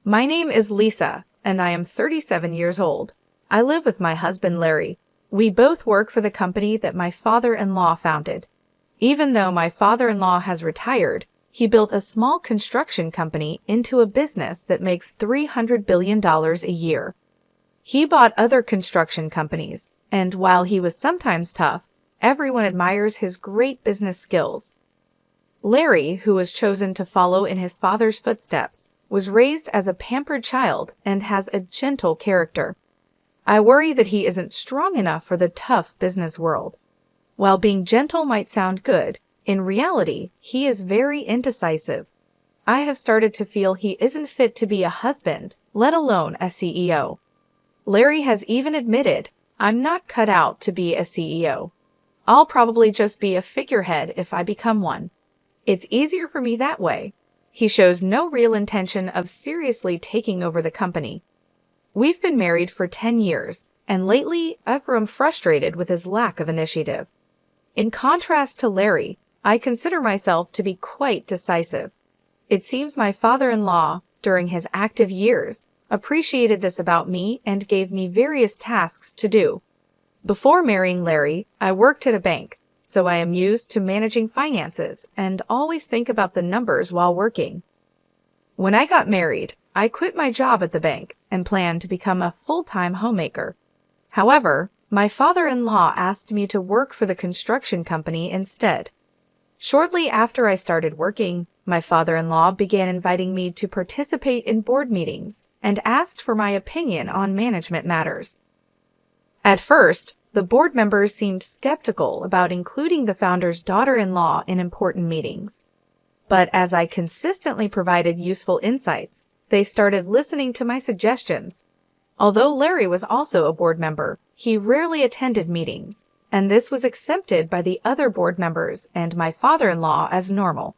My name is Lisa, and I am 37 years old. I live with my husband Larry. We both work for the company that my father-in-law founded. Even though my father-in-law has retired, he built a small construction company into a business that makes $300 billion a year. He bought other construction companies, and while he was sometimes tough, everyone admires his great business skills. Larry, who was chosen to follow in his father's footsteps, was raised as a pampered child and has a gentle character. I worry that he isn't strong enough for the tough business world. While being gentle might sound good, in reality, he is very indecisive. I have started to feel he isn't fit to be a husband, let alone a CEO. Larry has even admitted, "I'm not cut out to be a CEO. I'll probably just be a figurehead if I become one. It's easier for me that way." He shows no real intention of seriously taking over the company. We've been married for 10 years, and lately I've grown frustrated with his lack of initiative. In contrast to Larry, I consider myself to be quite decisive. It seems my father-in-law, during his active years, appreciated this about me and gave me various tasks to do. Before marrying Larry, I worked at a bank, so I am used to managing finances and always think about the numbers while working. When I got married, I quit my job at the bank and planned to become a full-time homemaker. However, my father-in-law asked me to work for the construction company instead. Shortly after I started working, my father-in-law began inviting me to participate in board meetings and asked for my opinion on management matters. At first, the board members seemed skeptical about including the founder's daughter-in-law in important meetings. But as I consistently provided useful insights, they started listening to my suggestions. Although Larry was also a board member, he rarely attended meetings, and this was accepted by the other board members and my father-in-law as normal.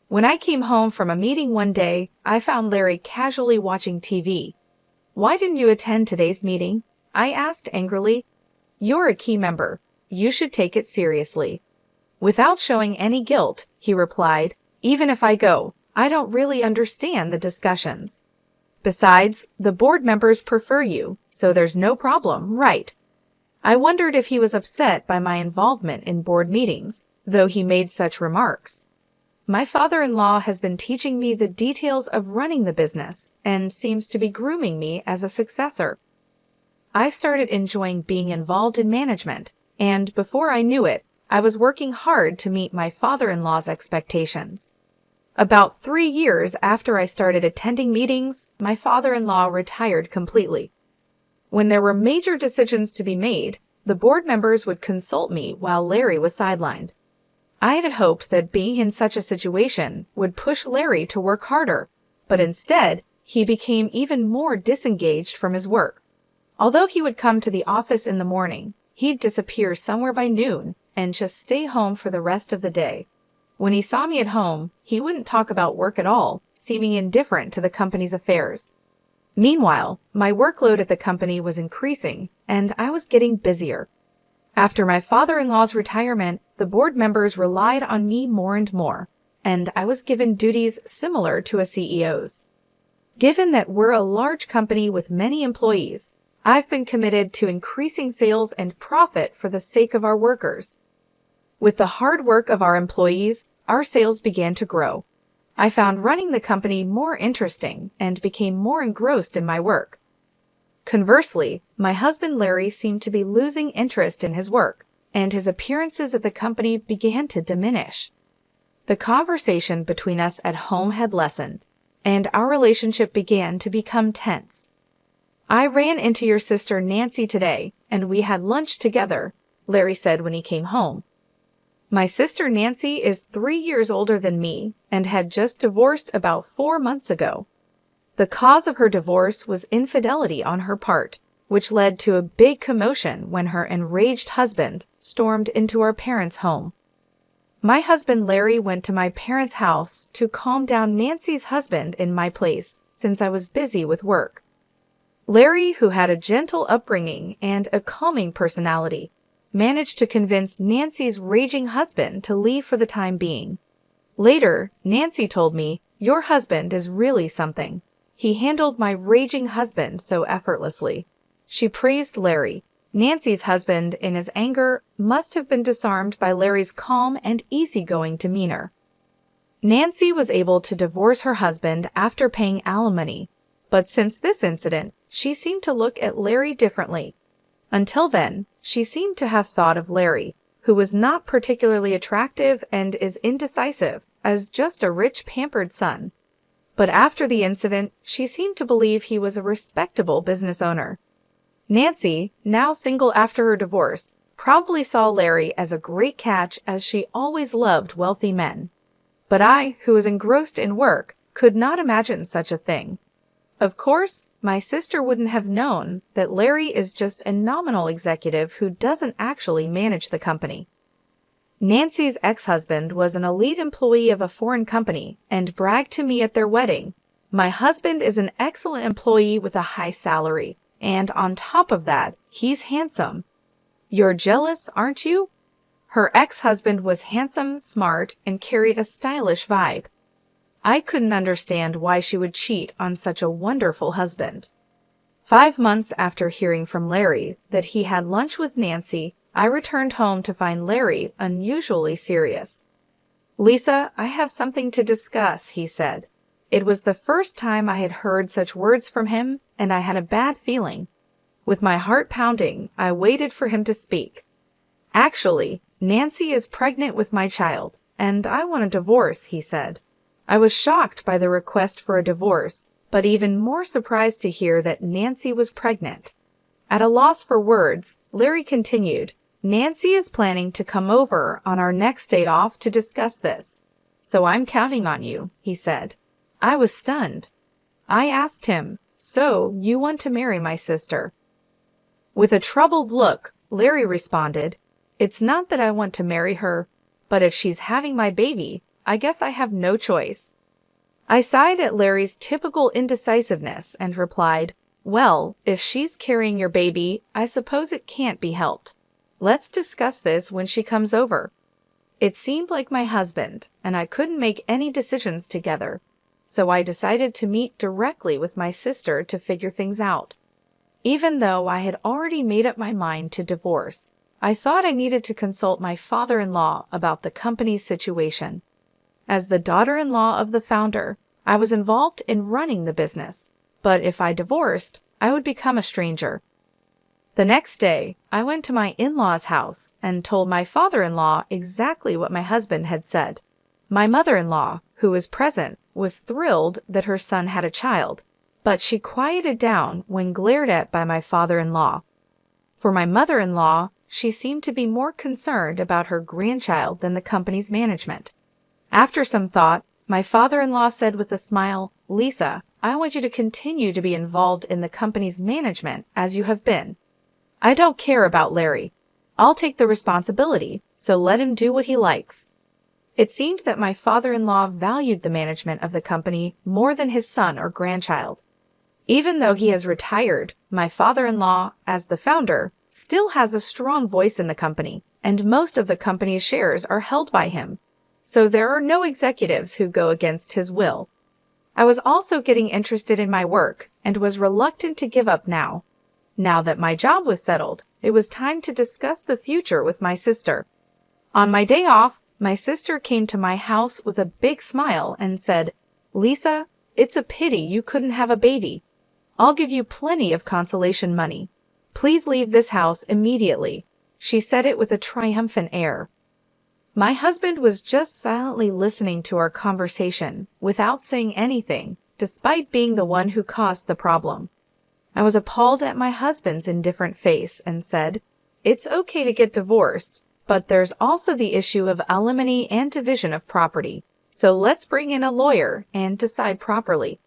When I came home from a meeting one day, I found Larry casually watching TV. "Why didn't you attend today's meeting?" I asked angrily. "You're a key member. You should take it seriously." Without showing any guilt, he replied, "Even if I go, I don't really understand the discussions. Besides, the board members prefer you, so there's no problem, right?" I wondered if he was upset by my involvement in board meetings, though he made such remarks. My father-in-law has been teaching me the details of running the business and seems to be grooming me as a successor. I started enjoying being involved in management, and before I knew it, I was working hard to meet my father-in-law's expectations. About 3 years after I started attending meetings, my father-in-law retired completely. When there were major decisions to be made, the board members would consult me while Larry was sidelined. I had hoped that being in such a situation would push Larry to work harder, but instead, he became even more disengaged from his work. Although he would come to the office in the morning, he'd disappear somewhere by noon and just stay home for the rest of the day. When he saw me at home, he wouldn't talk about work at all, seeming indifferent to the company's affairs. Meanwhile, my workload at the company was increasing, and I was getting busier. After my father-in-law's retirement, the board members relied on me more and more, and I was given duties similar to a CEO's. Given that we're a large company with many employees, I've been committed to increasing sales and profit for the sake of our workers. With the hard work of our employees, our sales began to grow. I found running the company more interesting and became more engrossed in my work. Conversely, my husband Larry seemed to be losing interest in his work, and his appearances at the company began to diminish. The conversation between us at home had lessened, and our relationship began to become tense. "I ran into your sister Nancy today, and we had lunch together," Larry said when he came home. My sister Nancy is 3 years older than me and had just divorced about 4 months ago. The cause of her divorce was infidelity on her part, which led to a big commotion when her enraged husband stormed into our parents' home. My husband Larry went to my parents' house to calm down Nancy's husband in my place since I was busy with work. Larry, who had a gentle upbringing and a calming personality, managed to convince Nancy's raging husband to leave for the time being. Later, Nancy told me, "Your husband is really something. He handled my raging husband so effortlessly. She praised Larry. Nancy's husband, in his anger, must have been disarmed by Larry's calm and easygoing demeanor. Nancy was able to divorce her husband after paying alimony, but since this incident, she seemed to look at Larry differently. Until then, she seemed to have thought of Larry, who was not particularly attractive and is indecisive, as just a rich, pampered son. But after the incident, she seemed to believe he was a respectable business owner. Nancy, now single after her divorce, probably saw Larry as a great catch, as she always loved wealthy men. But I, who was engrossed in work, could not imagine such a thing. Of course, my sister wouldn't have known that Larry is just a nominal executive who doesn't actually manage the company. Nancy's ex-husband was an elite employee of a foreign company and bragged to me at their wedding, "My husband is an excellent employee with a high salary, and on top of that, he's handsome." You're jealous, aren't you? Her ex-husband was handsome, smart, and carried a stylish vibe. I couldn't understand why she would cheat on such a wonderful husband. 5 months after hearing from Larry that he had lunch with Nancy, I returned home to find Larry unusually serious. "Lisa, I have something to discuss," he said. It was the first time I had heard such words from him, and I had a bad feeling. With my heart pounding, I waited for him to speak. "Actually, Nancy is pregnant with my child, and I want a divorce," he said. I was shocked by the request for a divorce, but even more surprised to hear that Nancy was pregnant. At a loss for words, Larry continued, "Nancy is planning to come over on our next date off to discuss this. So I'm counting on you," he said. I was stunned. I asked him, "So you want to marry my sister?" With a troubled look, Larry responded, "It's not that I want to marry her, but if she's having my baby, I guess I have no choice." I sighed at Larry's typical indecisiveness and replied, "Well, if she's carrying your baby, I suppose it can't be helped. Let's discuss this when she comes over." It seemed like my husband, and I couldn't make any decisions together, so I decided to meet directly with my sister to figure things out. Even though I had already made up my mind to divorce, I thought I needed to consult my father-in-law about the company's situation. As the daughter-in-law of the founder, I was involved in running the business, but if I divorced, I would become a stranger. The next day, I went to my in-laws' house and told my father-in-law exactly what my husband had said. My mother-in-law, who was present, was thrilled that her son had a child, but she quieted down when glared at by my father-in-law. For my mother-in-law, she seemed to be more concerned about her grandchild than the company's management. After some thought, my father-in-law said with a smile, "Lisa, I want you to continue to be involved in the company's management as you have been. I don't care about Larry. I'll take the responsibility, so let him do what he likes." It seemed that my father-in-law valued the management of the company more than his son or grandchild. Even though he has retired, my father-in-law, as the founder, still has a strong voice in the company, and most of the company's shares are held by him. So there are no executives who go against his will. I was also getting interested in my work and was reluctant to give up now. Now that my job was settled, it was time to discuss the future with my sister. On my day off, my sister came to my house with a big smile and said, "Lisa, it's a pity you couldn't have a baby. I'll give you plenty of consolation money. Please leave this house immediately." She said it with a triumphant air. My husband was just silently listening to our conversation without saying anything, despite being the one who caused the problem. I was appalled at my husband's indifferent face and said, "It's okay to get divorced, but there's also the issue of alimony and division of property, so let's bring in a lawyer and decide properly."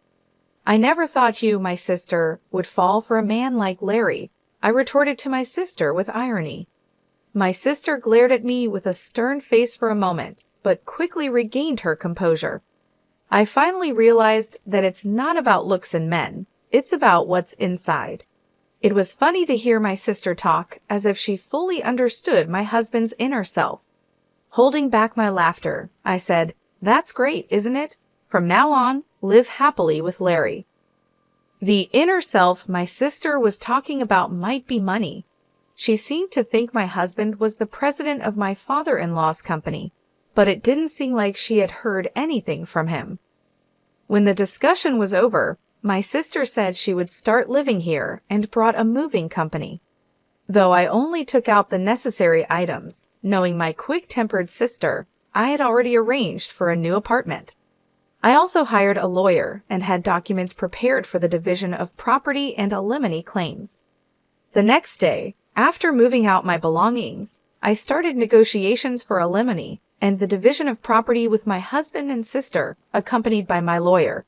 "I never thought you, my sister, would fall for a man like Larry," I retorted to my sister with irony. My sister glared at me with a stern face for a moment, but quickly regained her composure. I finally realized that it's not about looks in men, it's about what's inside. It was funny to hear my sister talk as if she fully understood my husband's inner self. Holding back my laughter, I said, "That's great, isn't it? From now on, live happily with Larry." The inner self my sister was talking about might be money. She seemed to think my husband was the president of my father-in-law's company, but it didn't seem like she had heard anything from him. When the discussion was over, my sister said she would start living here and brought a moving company. Though I only took out the necessary items, knowing my quick-tempered sister, I had already arranged for a new apartment. I also hired a lawyer and had documents prepared for the division of property and alimony claims. The next day, after moving out my belongings, I started negotiations for alimony and the division of property with my husband and sister, accompanied by my lawyer.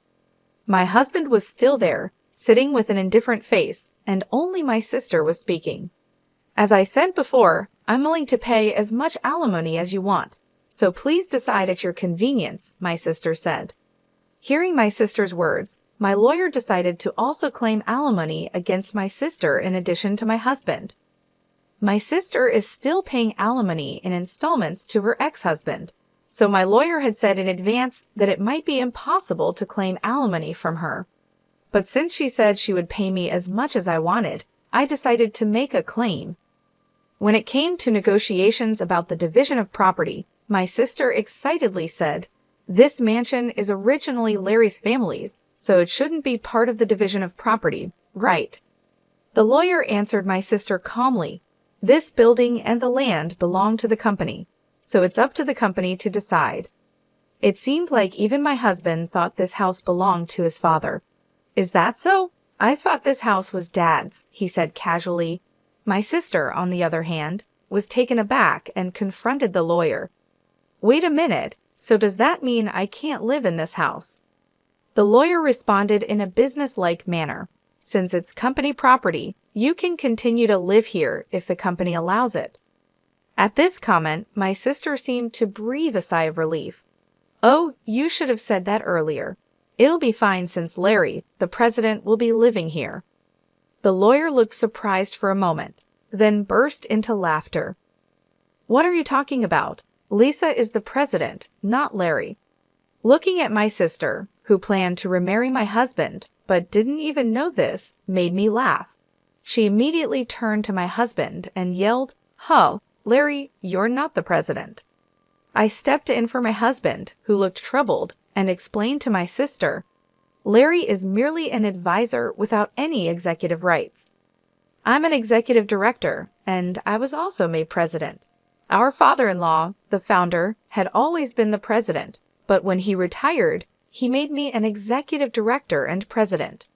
My husband was still there, sitting with an indifferent face, and only my sister was speaking. As I said before, I'm willing to pay as much alimony as you want, so please decide at your convenience, my sister said. Hearing my sister's words, my lawyer decided to also claim alimony against my sister in addition to my husband. My sister is still paying alimony in installments to her ex-husband, so my lawyer had said in advance that it might be impossible to claim alimony from her. But since she said she would pay me as much as I wanted, I decided to make a claim. When it came to negotiations about the division of property, my sister excitedly said, "This mansion is originally Larry's family's, so it shouldn't be part of the division of property, right?" The lawyer answered my sister calmly, "This building and the land belong to the company, so it's up to the company to decide." It seemed like even my husband thought this house belonged to his father. "Is that so? I thought this house was Dad's," he said casually. My sister, on the other hand, was taken aback and confronted the lawyer. "Wait a minute, so does that mean I can't live in this house?" The lawyer responded in a business-like manner. "Since it's company property, you can continue to live here if the company allows it." At this comment, my sister seemed to breathe a sigh of relief. "Oh, you should have said that earlier. It'll be fine since Larry, the president, will be living here." The lawyer looked surprised for a moment, then burst into laughter. "What are you talking about? Lisa is the president, not Larry." Looking at my sister, who planned to remarry my husband, but didn't even know this, made me laugh. She immediately turned to my husband and yelled, "Huh, Larry, you're not the president." I stepped in for my husband, who looked troubled, and explained to my sister, "Larry is merely an advisor without any executive rights. I'm an executive director, and I was also made president. Our father-in-law, the founder, had always been the president, but when he retired, he made me an executive director and president."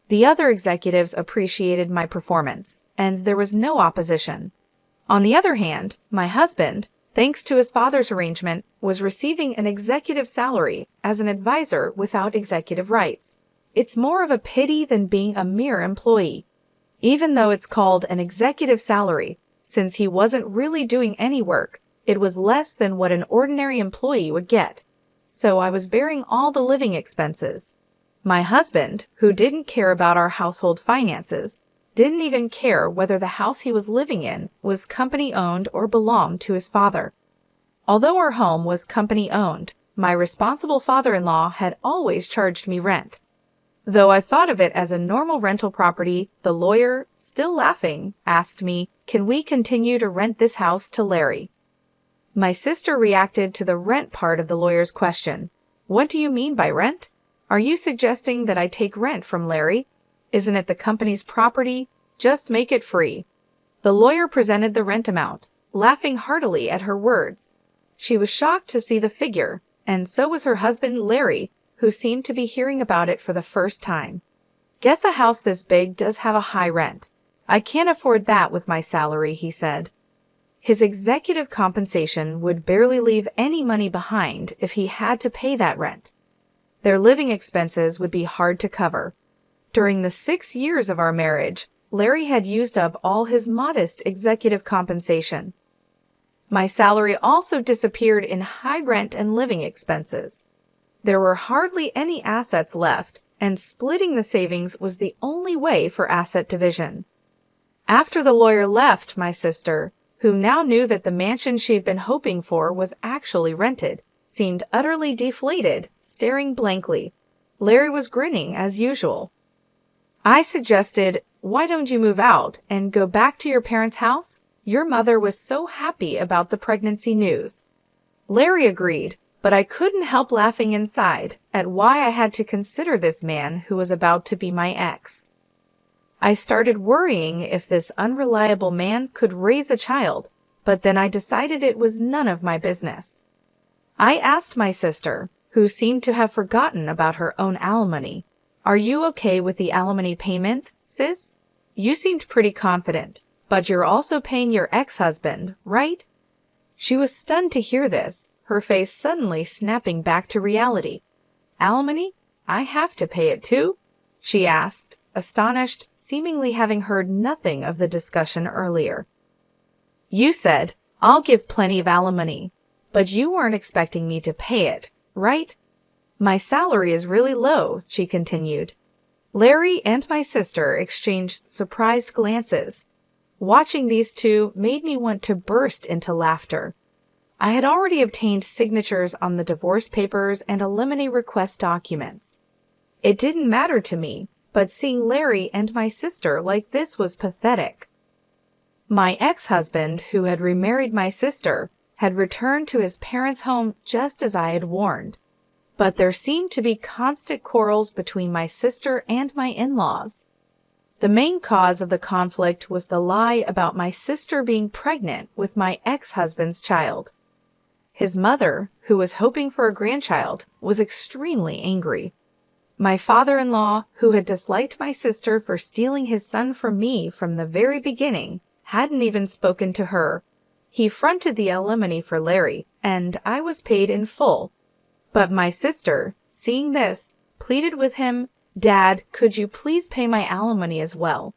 The other executives appreciated my performance, and there was no opposition. On the other hand, my husband, thanks to his father's arrangement, was receiving an executive salary as an advisor without executive rights. It's more of a pity than being a mere employee. Even though it's called an executive salary, since he wasn't really doing any work, it was less than what an ordinary employee would get. So I was bearing all the living expenses. My husband, who didn't care about our household finances, didn't even care whether the house he was living in was company-owned or belonged to his father. Although our home was company-owned, my responsible father-in-law had always charged me rent. Though I thought of it as a normal rental property, the lawyer, still laughing, asked me, "Can we continue to rent this house to Larry?" My sister reacted to the rent part of the lawyer's question. "What do you mean by rent? Are you suggesting that I take rent from Larry? Isn't it the company's property? Just make it free." The lawyer presented the rent amount, laughing heartily at her words. She was shocked to see the figure, and so was her husband, Larry, who seemed to be hearing about it for the first time. "Guess a house this big does have a high rent. I can't afford that with my salary," he said. His executive compensation would barely leave any money behind if he had to pay that rent. Their living expenses would be hard to cover. During the 6 years of our marriage, Larry had used up all his modest executive compensation. My salary also disappeared in high rent and living expenses. There were hardly any assets left, and splitting the savings was the only way for asset division. After the lawyer left, my sister, who now knew that the mansion she'd been hoping for was actually rented, seemed utterly deflated, staring blankly. Larry was grinning as usual. I suggested, "Why don't you move out and go back to your parents' house? Your mother was so happy about the pregnancy news." Larry agreed, but I couldn't help laughing inside at why I had to consider this man who was about to be my ex. I started worrying if this unreliable man could raise a child, but then I decided it was none of my business. I asked my sister, who seemed to have forgotten about her own alimony, "Are you okay with the alimony payment, sis? You seemed pretty confident, but you're also paying your ex-husband, right?" She was stunned to hear this, her face suddenly snapping back to reality. "Alimony? I have to pay it too?" she asked, astonished, seemingly having heard nothing of the discussion earlier. "You said, 'I'll give plenty of alimony,' but you weren't expecting me to pay it, right? My salary is really low," she continued. Larry and my sister exchanged surprised glances. Watching these two made me want to burst into laughter. I had already obtained signatures on the divorce papers and alimony request documents. It didn't matter to me, but seeing Larry and my sister like this was pathetic. My ex-husband, who had remarried my sister, had returned to his parents' home just as I had warned. But there seemed to be constant quarrels between my sister and my in-laws. The main cause of the conflict was the lie about my sister being pregnant with my ex-husband's child. His mother, who was hoping for a grandchild, was extremely angry. My father-in-law, who had disliked my sister for stealing his son from me from the very beginning, hadn't even spoken to her. He fronted the alimony for Larry, and I was paid in full. But my sister, seeing this, pleaded with him, "Dad, could you please pay my alimony as well?"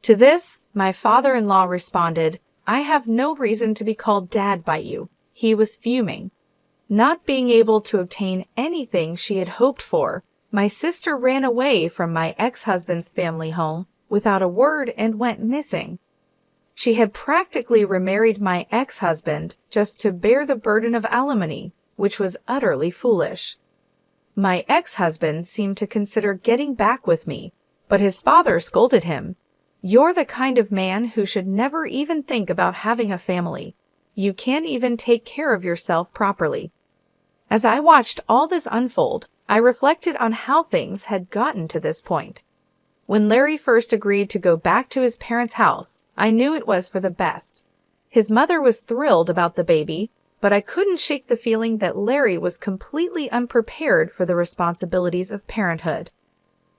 To this, my father-in-law responded, "I have no reason to be called Dad by you." He was fuming. Not being able to obtain anything she had hoped for, my sister ran away from my ex-husband's family home without a word and went missing. She had practically remarried my ex-husband just to bear the burden of alimony, which was utterly foolish. My ex-husband seemed to consider getting back with me, but his father scolded him. "You're the kind of man who should never even think about having a family. You can't even take care of yourself properly." As I watched all this unfold, I reflected on how things had gotten to this point. When Larry first agreed to go back to his parents' house, I knew it was for the best. His mother was thrilled about the baby, but I couldn't shake the feeling that Larry was completely unprepared for the responsibilities of parenthood.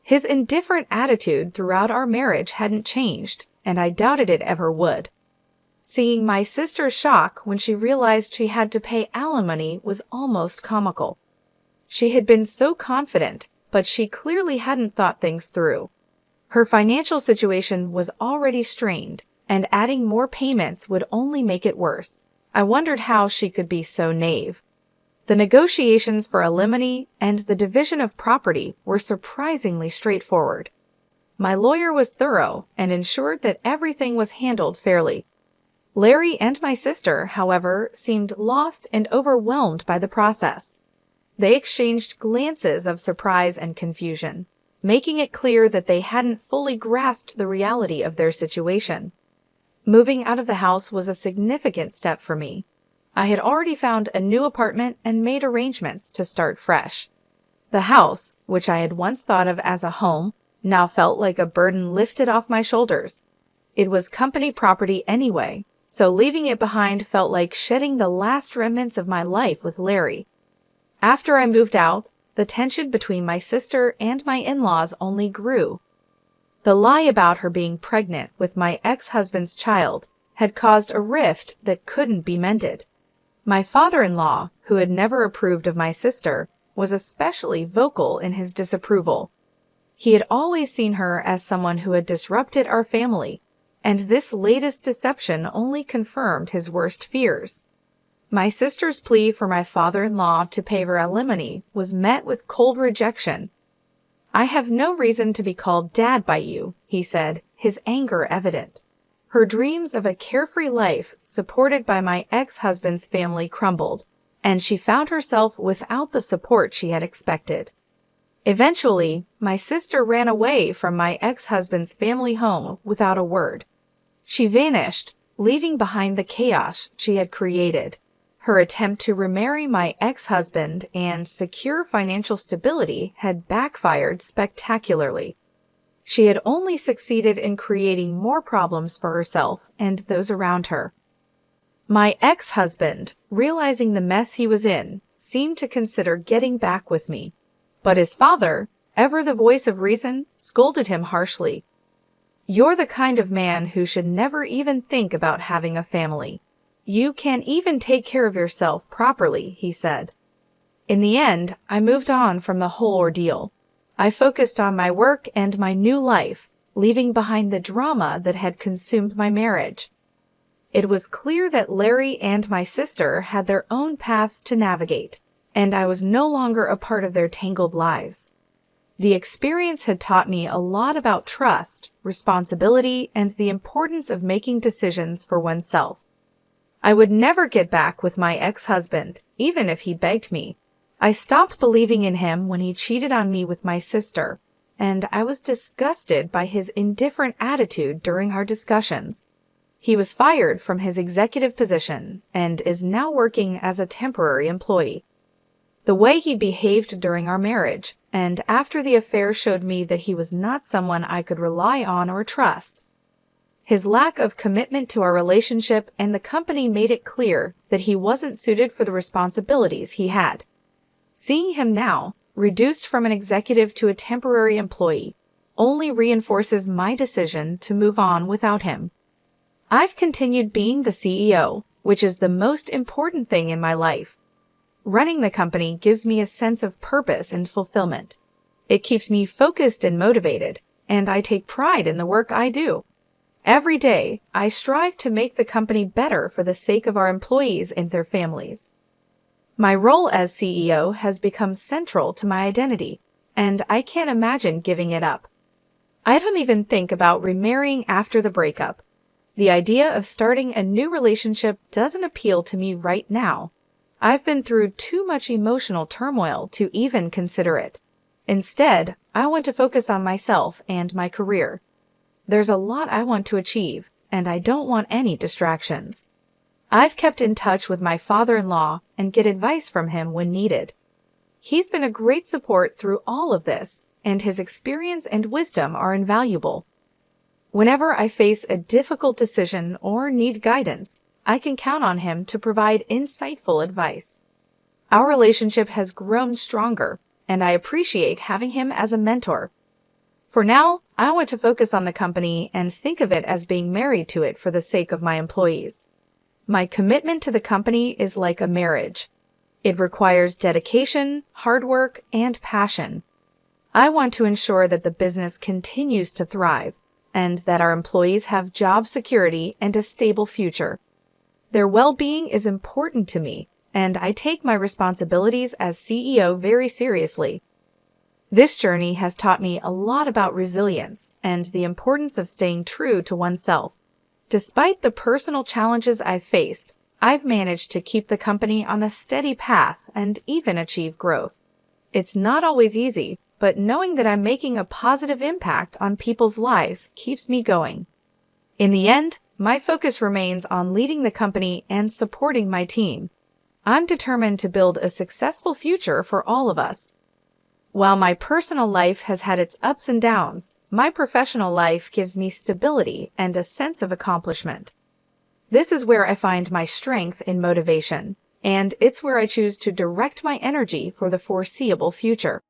His indifferent attitude throughout our marriage hadn't changed, and I doubted it ever would. Seeing my sister's shock when she realized she had to pay alimony was almost comical. She had been so confident, but she clearly hadn't thought things through. Her financial situation was already strained, and adding more payments would only make it worse. I wondered how she could be so naive. The negotiations for alimony and the division of property were surprisingly straightforward. My lawyer was thorough and ensured that everything was handled fairly. Larry and my sister, however, seemed lost and overwhelmed by the process. They exchanged glances of surprise and confusion, making it clear that they hadn't fully grasped the reality of their situation. Moving out of the house was a significant step for me. I had already found a new apartment and made arrangements to start fresh. The house, which I had once thought of as a home, now felt like a burden lifted off my shoulders. It was company property anyway, so leaving it behind felt like shedding the last remnants of my life with Larry. After I moved out, the tension between my sister and my in-laws only grew. The lie about her being pregnant with my ex-husband's child had caused a rift that couldn't be mended. My father-in-law, who had never approved of my sister, was especially vocal in his disapproval. He had always seen her as someone who had disrupted our family, and this latest deception only confirmed his worst fears. My sister's plea for my father-in-law to pay her alimony was met with cold rejection. "I have no reason to be called Dad by you," he said, his anger evident. Her dreams of a carefree life supported by my ex-husband's family crumbled, and she found herself without the support she had expected. Eventually, my sister ran away from my ex-husband's family home without a word. She vanished, leaving behind the chaos she had created. Her attempt to remarry my ex-husband and secure financial stability had backfired spectacularly. She had only succeeded in creating more problems for herself and those around her. My ex-husband, realizing the mess he was in, seemed to consider getting back with me. But his father, ever the voice of reason, scolded him harshly. "You're the kind of man who should never even think about having a family. You can't even take care of yourself properly," he said. In the end, I moved on from the whole ordeal. I focused on my work and my new life, leaving behind the drama that had consumed my marriage. It was clear that Larry and my sister had their own paths to navigate, and I was no longer a part of their tangled lives. The experience had taught me a lot about trust, responsibility, and the importance of making decisions for oneself. I would never get back with my ex-husband, even if he begged me. I stopped believing in him when he cheated on me with my sister, and I was disgusted by his indifferent attitude during our discussions. He was fired from his executive position and is now working as a temporary employee. The way he behaved during our marriage and after the affair showed me that he was not someone I could rely on or trust. His lack of commitment to our relationship and the company made it clear that he wasn't suited for the responsibilities he had. Seeing him now, reduced from an executive to a temporary employee, only reinforces my decision to move on without him. I've continued being the CEO, which is the most important thing in my life. Running the company gives me a sense of purpose and fulfillment. It keeps me focused and motivated, and I take pride in the work I do. Every day, I strive to make the company better for the sake of our employees and their families. My role as CEO has become central to my identity, and I can't imagine giving it up. I don't even think about remarrying after the breakup. The idea of starting a new relationship doesn't appeal to me right now. I've been through too much emotional turmoil to even consider it. Instead, I want to focus on myself and my career. There's a lot I want to achieve, and I don't want any distractions. I've kept in touch with my father-in-law and get advice from him when needed. He's been a great support through all of this, and his experience and wisdom are invaluable. Whenever I face a difficult decision or need guidance, I can count on him to provide insightful advice. Our relationship has grown stronger, and I appreciate having him as a mentor. For now, I want to focus on the company and think of it as being married to it for the sake of my employees. My commitment to the company is like a marriage. It requires dedication, hard work, and passion. I want to ensure that the business continues to thrive and that our employees have job security and a stable future. Their well-being is important to me, and I take my responsibilities as CEO very seriously. This journey has taught me a lot about resilience and the importance of staying true to oneself. Despite the personal challenges I've faced, I've managed to keep the company on a steady path and even achieve growth. It's not always easy, but knowing that I'm making a positive impact on people's lives keeps me going. In the end, my focus remains on leading the company and supporting my team. I'm determined to build a successful future for all of us. While my personal life has had its ups and downs, my professional life gives me stability and a sense of accomplishment. This is where I find my strength and motivation, and it's where I choose to direct my energy for the foreseeable future.